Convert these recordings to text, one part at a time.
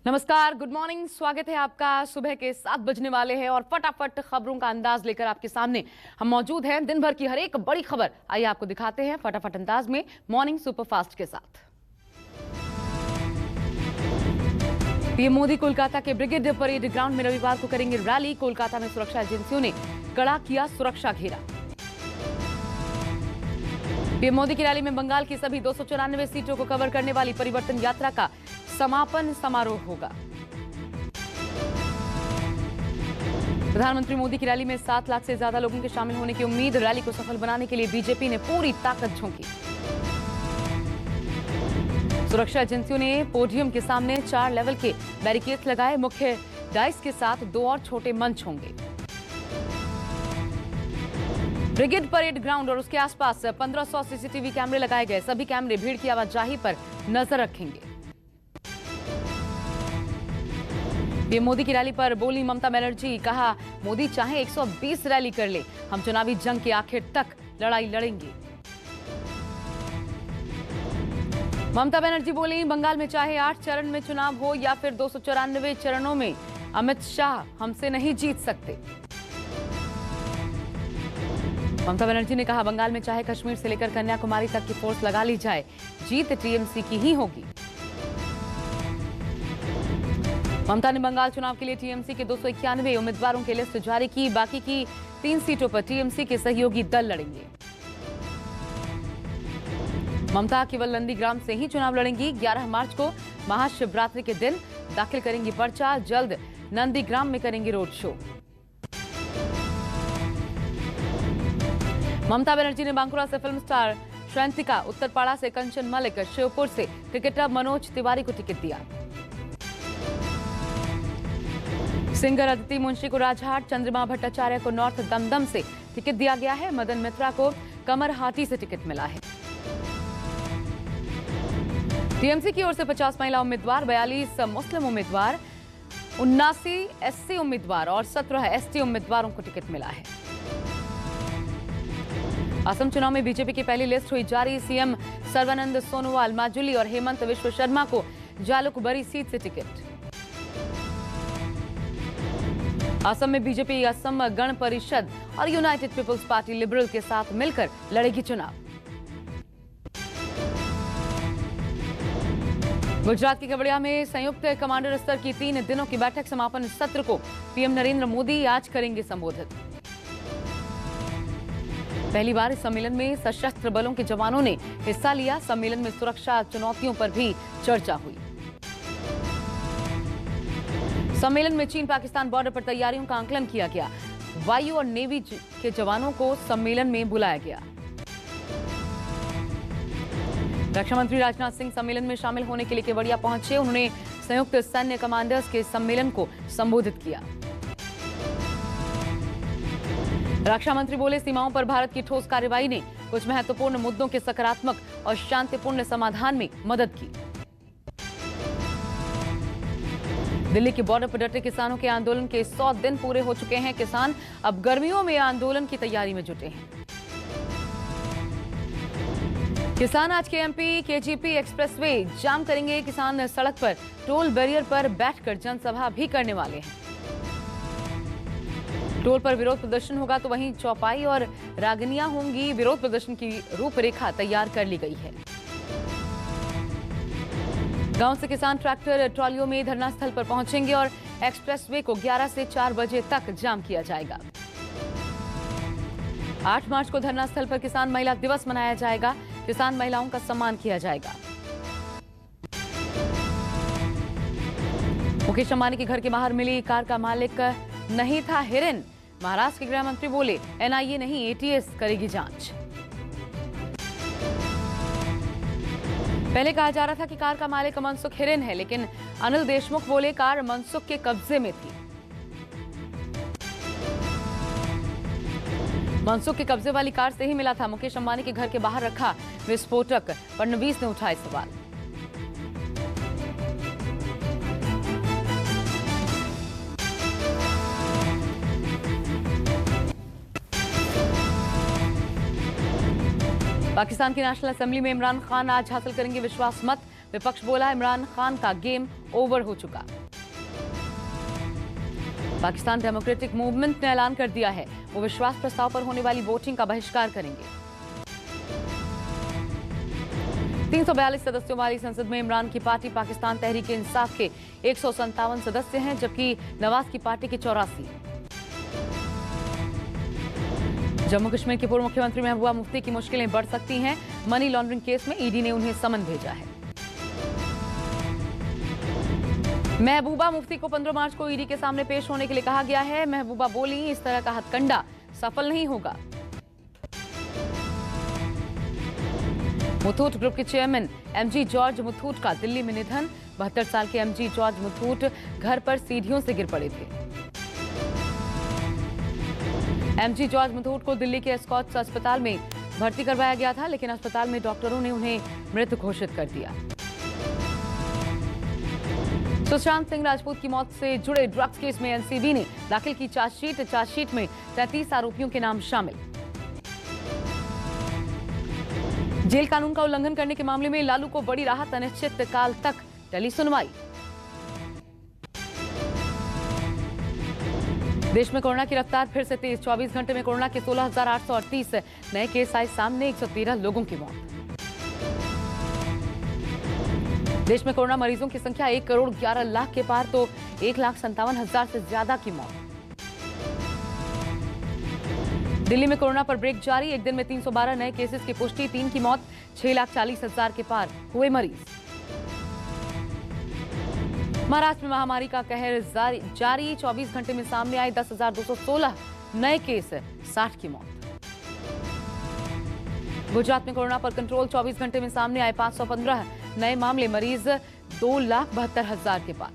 नमस्कार, good morning. स्वागत है आपका। सुबह के 7 बजने वाले हैं और फटाफट खबरों का अंदाज लेकर आपके सामने हम मौजूद हैं। दिन भर की हर एक बड़ी खबर आइए आपको दिखाते हैं फटाफट अंदाज में मॉर्निंग सुपरफास्ट के साथ। पीएम मोदी कोलकाता के ब्रिगेड परेड ग्राउंड में रविवार को करेंगे रैली। कोलकाता में सुरक्षा एजेंसियों ने कड़ा किया सुरक्षा घेरा। पीएम मोदी की रैली में बंगाल की सभी 294 सीटों को कवर करने वाली परिवर्तन यात्रा का समापन समारोह होगा। प्रधानमंत्री मोदी की रैली में 7 लाख से ज्यादा लोगों के शामिल होने की उम्मीद। रैली को सफल बनाने के लिए बीजेपी ने पूरी ताकत झोंकी। सुरक्षा एजेंसियों ने पोडियम के सामने 4 लेवल के बैरिकेड्स लगाए। मुख्य डाइस के साथ 2 और छोटे मंच होंगे। ब्रिगेड परेड ग्राउंड और उसके आसपास 1500 सीसीटीवी कैमरे लगाए गए। सभी कैमरे भीड़ की आवाजाही पर नजर रखेंगे। पीएम मोदी की रैली पर बोली ममता बनर्जी, कहा मोदी चाहे 120 रैली कर ले, हम चुनावी जंग के आखिर तक लड़ाई लड़ेंगे। ममता बनर्जी बोली, बंगाल में चाहे 8 चरण में चुनाव हो या फिर 294 चरणों में, अमित शाह हमसे नहीं जीत सकते। ममता बनर्जी ने कहा, बंगाल में चाहे कश्मीर से लेकर कन्याकुमारी तक की फोर्स लगा ली जाए, जीत टीएमसी की ही होगी। ममता ने बंगाल चुनाव के लिए टीएमसी के 291 उम्मीदवारों की लिस्ट जारी की। बाकी की 3 सीटों पर टीएमसी के सहयोगी दल लड़ेंगे। ममता केवल नंदीग्राम से ही चुनाव लड़ेंगी। 11 मार्च को महाशिवरात्रि के दिन दाखिल करेंगी पर्चा। जल्द नंदीग्राम में करेंगी रोड शो। ममता बनर्जी ने बांकुरा से फिल्म स्टार श्रंतिका, उत्तरपाड़ा से कंचन मलिक, शिवपुर से क्रिकेटर मनोज तिवारी को टिकट दिया। सिंगर अदिति मुंशी को राजहाट, चंद्रमा भट्टाचार्य को नॉर्थ दमदम से टिकट दिया गया है। मदन मित्रा को कमरहाटी से टिकट मिला है। टीएमसी की ओर से 50 महिला उम्मीदवार, 42 मुस्लिम उम्मीदवार, 79 एससी उम्मीदवार और 17 एसटी उम्मीदवारों को टिकट मिला है। असम चुनाव में बीजेपी की पहली लिस्ट हुई जारी। सीएम सर्बानंद सोनोवाल, माजुली और हेमंत विश्व शर्मा को जालुकबरी सीट से टिकट। असम में बीजेपी असम गण परिषद और यूनाइटेड पीपल्स पार्टी लिबरल के साथ मिलकर लड़ेगी चुनाव। गुजरात के केवड़िया में संयुक्त कमांडर स्तर की 3 दिनों की बैठक, समापन सत्र को पीएम नरेंद्र मोदी आज करेंगे संबोधित। पहली बार इस सम्मेलन में सशस्त्र बलों के जवानों ने हिस्सा लिया। सम्मेलन में सुरक्षा चुनौतियों पर भी चर्चा हुई। सम्मेलन में चीन पाकिस्तान बॉर्डर पर तैयारियों का आकलन किया गया। वायु और नेवी के जवानों को सम्मेलन में बुलाया गया। रक्षा मंत्री राजनाथ सिंह सम्मेलन में शामिल होने के लिए केवड़िया पहुंचे। उन्होंने संयुक्त सैन्य कमांडर्स के सम्मेलन को संबोधित किया। रक्षा मंत्री बोले, सीमाओं पर भारत की ठोस कार्रवाई ने कुछ महत्वपूर्ण मुद्दों के सकारात्मक और शांतिपूर्ण समाधान में मदद की। दिल्ली के बॉर्डर पर डटे किसानों के आंदोलन के 100 दिन पूरे हो चुके हैं। किसान अब गर्मियों में आंदोलन की तैयारी में जुटे हैं। किसान आज केएमपी केजीपी एक्सप्रेसवे जाम करेंगे। किसान सड़क पर टोल बैरियर पर बैठकर जनसभा भी करने वाले हैं। टोल पर विरोध प्रदर्शन होगा तो वहीं चौपाई और रागनियां होंगी। विरोध प्रदर्शन की रूपरेखा तैयार कर ली गई है। गांव से किसान ट्रैक्टर ट्रॉलियों में धरना स्थल पर पहुंचेंगे और एक्सप्रेसवे को 11 से 4 बजे तक जाम किया जाएगा। 8 मार्च को धरना स्थल पर किसान महिला दिवस मनाया जाएगा। किसान महिलाओं का सम्मान किया जाएगा। मुकेश अंबानी के घर के बाहर मिली कार का मालिक नहीं था हिरेन। महाराष्ट्र के गृह मंत्री बोले, एनआईए नहीं एटीएस करेगी जांच। पहले कहा जा रहा था कि कार का मालिक मनसुख हिरेन है, लेकिन अनिल देशमुख बोले कार मनसुख के कब्जे में थी। मनसुख के कब्जे वाली कार से ही मिला था। मुकेश अंबानी के घर के बाहर रखा विस्फोटक, फडणवीस ने उठाए सवाल। पाकिस्तान की नेशनल असेंबली में इमरान खान आज हासिल करेंगे विश्वास मत। विपक्ष बोला इमरान खान का गेम ओवर हो चुका। पाकिस्तान डेमोक्रेटिक मूवमेंट ने ऐलान कर दिया है वो विश्वास प्रस्ताव पर होने वाली वोटिंग का बहिष्कार करेंगे। 342 सदस्यों वाली संसद में इमरान की पार्टी पाकिस्तान तहरीक इंसाफ के 157 सदस्य हैं, जबकि नवाज की पार्टी के 84। जम्मू कश्मीर के पूर्व मुख्यमंत्री महबूबा मुफ्ती की मुश्किलें बढ़ सकती हैं। मनी लॉन्ड्रिंग केस में ईडी ने उन्हें समन भेजा है। महबूबा मुफ्ती को 15 मार्च को ईडी के सामने पेश होने के लिए कहा गया है। महबूबा बोली इस तरह का हथकंडा सफल नहीं होगा। मुथूट ग्रुप के चेयरमैन एमजी जॉर्ज मुथूट का दिल्ली में निधन। 72 साल के एमजी जॉर्ज मुथूट घर पर सीढ़ियों से गिर पड़े थे। एमजी जॉर्ज मुथूट को दिल्ली के एस्कॉट्स अस्पताल में भर्ती करवाया गया था, लेकिन अस्पताल में डॉक्टरों ने उन्हें मृत घोषित कर दिया। सुशांत सिंह राजपूत की मौत से जुड़े ड्रग्स केस में एनसीबी ने दाखिल की चार्जशीट में 33 आरोपियों के नाम शामिल। जेल कानून का उल्लंघन करने के मामले में लालू को बड़ी राहत, अनिश्चित काल तक टली सुनवाई। देश में कोरोना की रफ्तार फिर से तेज। 24 घंटे में कोरोना के 16,838 नए केस आए सामने, 113 लोगों की मौत। देश में कोरोना मरीजों की संख्या 1 करोड़ 11 लाख के पार, तो 1,57,000 से ज्यादा की मौत। दिल्ली में कोरोना पर ब्रेक जारी। एक दिन में 312 नए केसेस की पुष्टि, 3 की मौत, 6,40,000 के पार हुए मरीज। महाराष्ट्र में महामारी का कहर जारी। 24 घंटे में सामने आए 10,216 नए केस, 60 की मौत। गुजरात में कोरोना पर कंट्रोल। 24 घंटे में सामने आए 515 नए मामले, मरीज 2,72,000 के पार।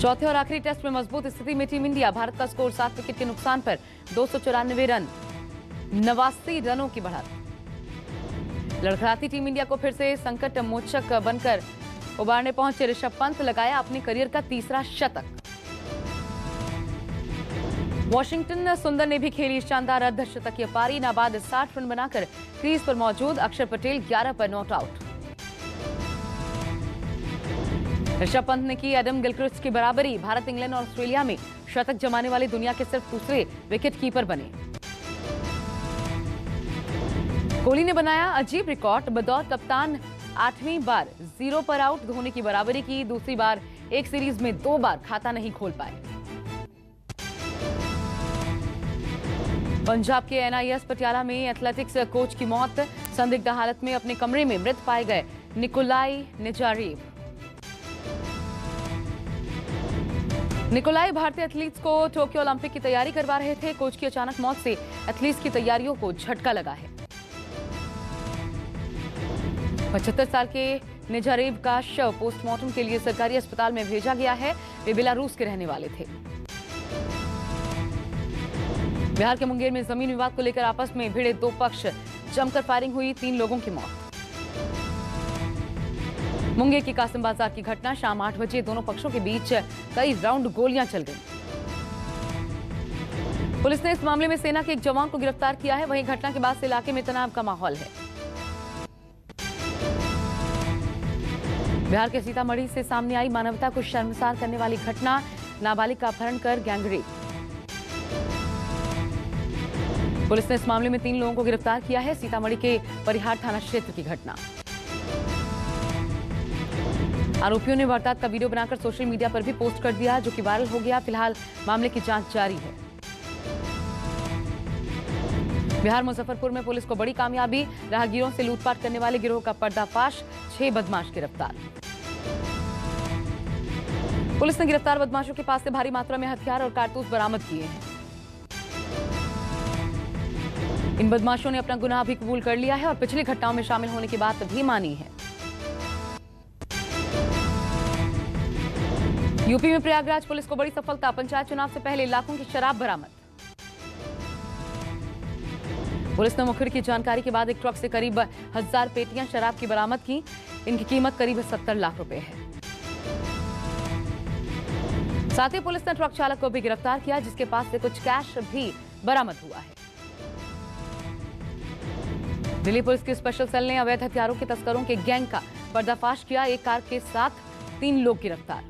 चौथे और आखिरी टेस्ट में मजबूत स्थिति में टीम इंडिया। भारत का स्कोर 7 विकेट के नुकसान पर 294 रन, 89 रनों की बढ़त। लड़खड़ाती टीम इंडिया को फिर से संकट मोचक बनकर उबारने पहुंचे ऋषभ पंत, लगाया अपने करियर का तीसरा शतक। वॉशिंगटन सुंदर ने भी खेली शानदार अर्धशतकीय पारी। नाबाद 60 रन बनाकर क्रीज पर मौजूद अक्षर पटेल 11 पर नॉट आउट। ऋषभ पंत ने की एडम गिलक्रिस्ट की बराबरी। भारत, इंग्लैंड और ऑस्ट्रेलिया में शतक जमाने वाले दुनिया के सिर्फ दूसरे विकेट कीपर बने। कोहली ने बनाया अजीब रिकॉर्ड। बतौर कप्तान 8वीं बार 0 पर आउट, धोनी की बराबरी की। दूसरी बार एक सीरीज में 2 बार खाता नहीं खोल पाए। पंजाब के एनआईएस पटियाला में एथलेटिक्स कोच की मौत। संदिग्ध हालत में अपने कमरे में मृत पाए गए निकोलाई निजारेव। निकोलाई भारतीय एथलीट्स को टोक्यो ओलंपिक की तैयारी करवा रहे थे। कोच की अचानक मौत से एथलीट्स की तैयारियों को झटका लगा है। 75 साल के निजारेव का शव पोस्टमार्टम के लिए सरकारी अस्पताल में भेजा गया है। वे बेलारूस के रहने वाले थे। बिहार के मुंगेर में जमीन विवाद को लेकर आपस में भिड़े 2 पक्ष, जमकर फायरिंग हुई, 3 लोगों की मौत। मुंगेर की कासिम बाजार की घटना। शाम 8 बजे दोनों पक्षों के बीच कई राउंड गोलियां चल गईं। पुलिस ने इस मामले में सेना के एक जवान को गिरफ्तार किया है। वहीं घटना के बाद से इलाके में तनाव का माहौल है। बिहार के सीतामढ़ी से सामने आई मानवता को शर्मसार करने वाली घटना। नाबालिग का अपहरण कर गैंगरेप। पुलिस ने इस मामले में 3 लोगों को गिरफ्तार किया है। सीतामढ़ी के परिहार थाना क्षेत्र की घटना। आरोपियों ने वारदात का वीडियो बनाकर सोशल मीडिया पर भी पोस्ट कर दिया, जो कि वायरल हो गया। फिलहाल मामले की जांच जारी है। बिहार मुजफ्फरपुर में पुलिस को बड़ी कामयाबी। राहगीरों से लूटपाट करने वाले गिरोह का पर्दाफाश। 6 बदमाश गिरफ्तार। पुलिस ने गिरफ्तार बदमाशों के पास से भारी मात्रा में हथियार और कारतूस बरामद किए हैं। इन बदमाशों ने अपना गुनाह भी कबूल कर लिया है और पिछली घटनाओं में शामिल होने की बात भी मानी है। यूपी में प्रयागराज पुलिस को बड़ी सफलता। पंचायत चुनाव से पहले लाखों की शराब बरामद। पुलिस ने मुखबिर की जानकारी के बाद एक ट्रक से करीब 1000 पेटियां शराब की बरामद की। इनकी कीमत करीब 70 लाख रुपए है। साथ ही पुलिस ने ट्रक चालक को भी गिरफ्तार किया, जिसके पास से कुछ कैश भी बरामद हुआ है। दिल्ली पुलिस की स्पेशल सेल ने अवैध हथियारों के तस्करों के गैंग का पर्दाफाश किया। एक कार के साथ 3 लोग गिरफ्तार।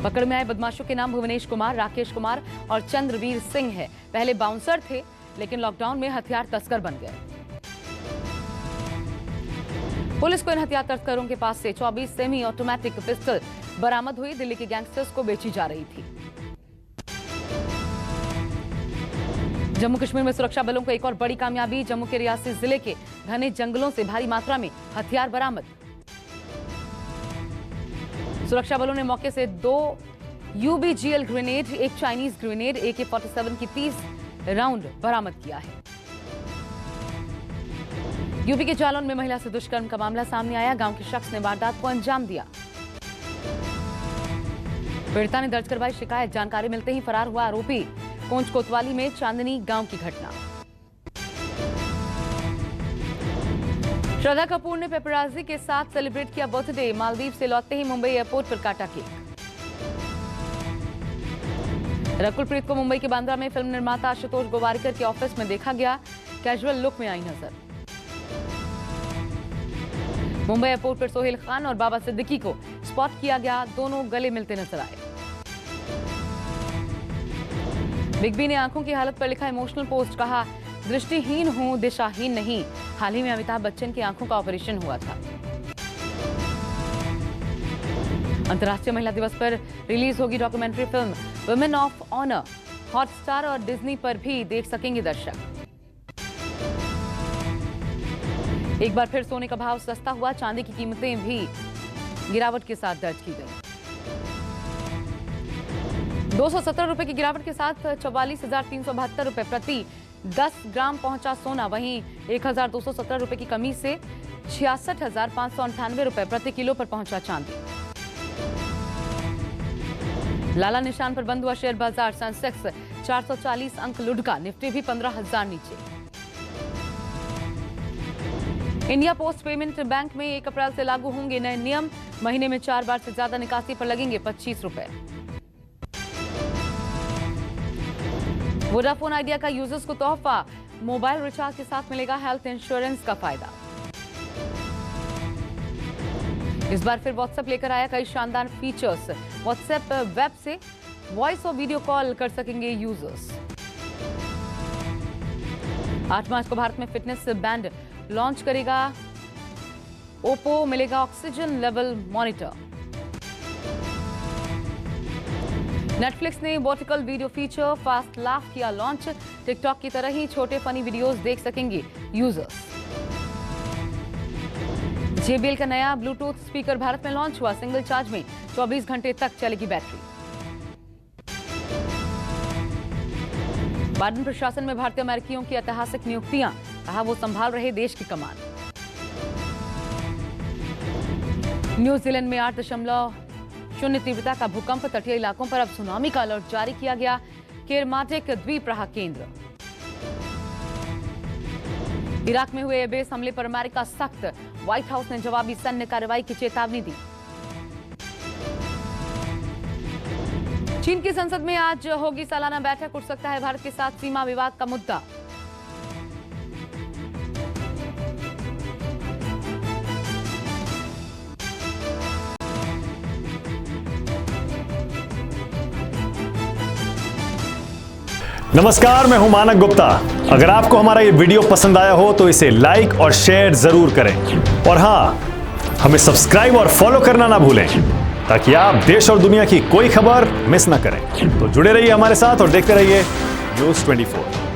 पकड़ में आए बदमाशों के नाम भुवनेश कुमार, राकेश कुमार और चंद्रवीर सिंह है। पहले बाउंसर थे, लेकिन लॉकडाउन में हथियार तस्कर बन गए। पुलिस को इन हथियार तस्करों के पास से 24 सेमी ऑटोमेटिक पिस्टल बरामद हुई। दिल्ली के गैंगस्टर्स को बेची जा रही थी। जम्मू कश्मीर में सुरक्षा बलों को एक और बड़ी कामयाबी। जम्मू के रियासी जिले के घने जंगलों से भारी मात्रा में हथियार बरामद। सुरक्षा बलों ने मौके से 2 UBGL ग्रेनेड, एक चाइनीज ग्रेनेड, AK-47 की 30 राउंड बरामद किया है। यूपी के जालौन में महिला से दुष्कर्म का मामला सामने आया। गांव के शख्स ने वारदात को अंजाम दिया। पीड़िता ने दर्ज करवाई शिकायत। जानकारी मिलते ही फरार हुआ आरोपी। कोंच कोतवाली में चांदनी गांव की घटना। श्रद्धा कपूर ने पेपराजी के साथ सेलिब्रेट किया बर्थडे। मालदीव से लौटते ही मुंबई एयरपोर्ट पर काटा केक। रकुल प्रीत को मुंबई के बांद्रा में फिल्म निर्माता आशुतोष गोवारिकर के ऑफिस में देखा गया। कैजुअल लुक में आई नजर। मुंबई एयरपोर्ट पर सोहेल खान और बाबा सिद्दीकी को स्पॉट किया गया। दोनों गले मिलते नजर आए। बिग बी ने आंखों की हालत पर लिखा इमोशनल पोस्ट। कहा, दृष्टिहीन हूं, दिशाहीन नहीं। हाल ही में अमिताभ बच्चन की आंखों का ऑपरेशन हुआ था। अंतर्राष्ट्रीय महिला दिवस पर रिलीज होगी documentary film women of honour. Hotstar और डिज्नी पर भी देख सकेंगे दर्शक। एक बार फिर सोने का भाव सस्ता हुआ। चांदी की कीमतें भी गिरावट के साथ दर्ज की गई। 217 रुपए की गिरावट के साथ 44,372 रुपए प्रति 10 ग्राम पहुंचा सोना। वहीं 1,217 रुपए की कमी से 66,598 रुपए प्रति किलो पर पहुंचा चांदी। लाला निशान पर बंद हुआ शेयर बाजार। सेंसेक्स 440 अंक लुढ़का। निफ्टी भी 15,000 नीचे। इंडिया पोस्ट पेमेंट बैंक में 1 अप्रैल से लागू होंगे नए नियम। महीने में 4 बार से ज्यादा निकासी पर लगेंगे 25 रुपए। वोडाफोन आइडिया का यूजर्स को तोहफा। मोबाइल रिचार्ज के साथ मिलेगा हेल्थ इंश्योरेंस का फायदा। इस बार फिर व्हाट्सएप लेकर आया कई शानदार फीचर्स। व्हाट्सएप वेब से वॉइस और वीडियो कॉल कर सकेंगे यूजर्स। 8 मार्च को भारत में फिटनेस बैंड लॉन्च करेगा ओप्पो। मिलेगा ऑक्सीजन लेवल मॉनिटर। नेटफ्लिक्स ने vertical video feature fast laugh किया लॉन्च। टिकटॉक की तरह ही छोटे फनी वीडियोस देख सकेंगे यूजर्स। JBL का नया ब्लूटूथ स्पीकर भारत में लॉन्च हुआ। सिंगल चार्ज में 24 घंटे तक चलेगी बैटरी। बाइडेन प्रशासन में भारतीय अमेरिकियों की ऐतिहासिक नियुक्तियां। कहा, वो संभाल रहे देश की कमान। न्यूजीलैंड में 8.0 तीव्रता का भूकंप। तटीय इलाकों पर अब सुनामी का अलर्ट जारी किया गया। केरमाटिक द्वीप रहा केंद्र। इराक में हुए एयरबेस हमले पर अमेरिका सख्त। व्हाइट हाउस ने जवाबी सैन्य कार्रवाई की चेतावनी दी। चीन की संसद में आज होगी सालाना बैठक। उठ सकता है भारत के साथ सीमा विवाद का मुद्दा। नमस्कार, मैं हूं मानक गुप्ता। अगर आपको हमारा ये वीडियो पसंद आया हो तो इसे लाइक और शेयर जरूर करें। और हां, हमें सब्सक्राइब और फॉलो करना ना भूलें ताकि आप देश और दुनिया की कोई खबर मिस ना करें। तो जुड़े रहिए हमारे साथ और देखते रहिए न्यूज़ 24।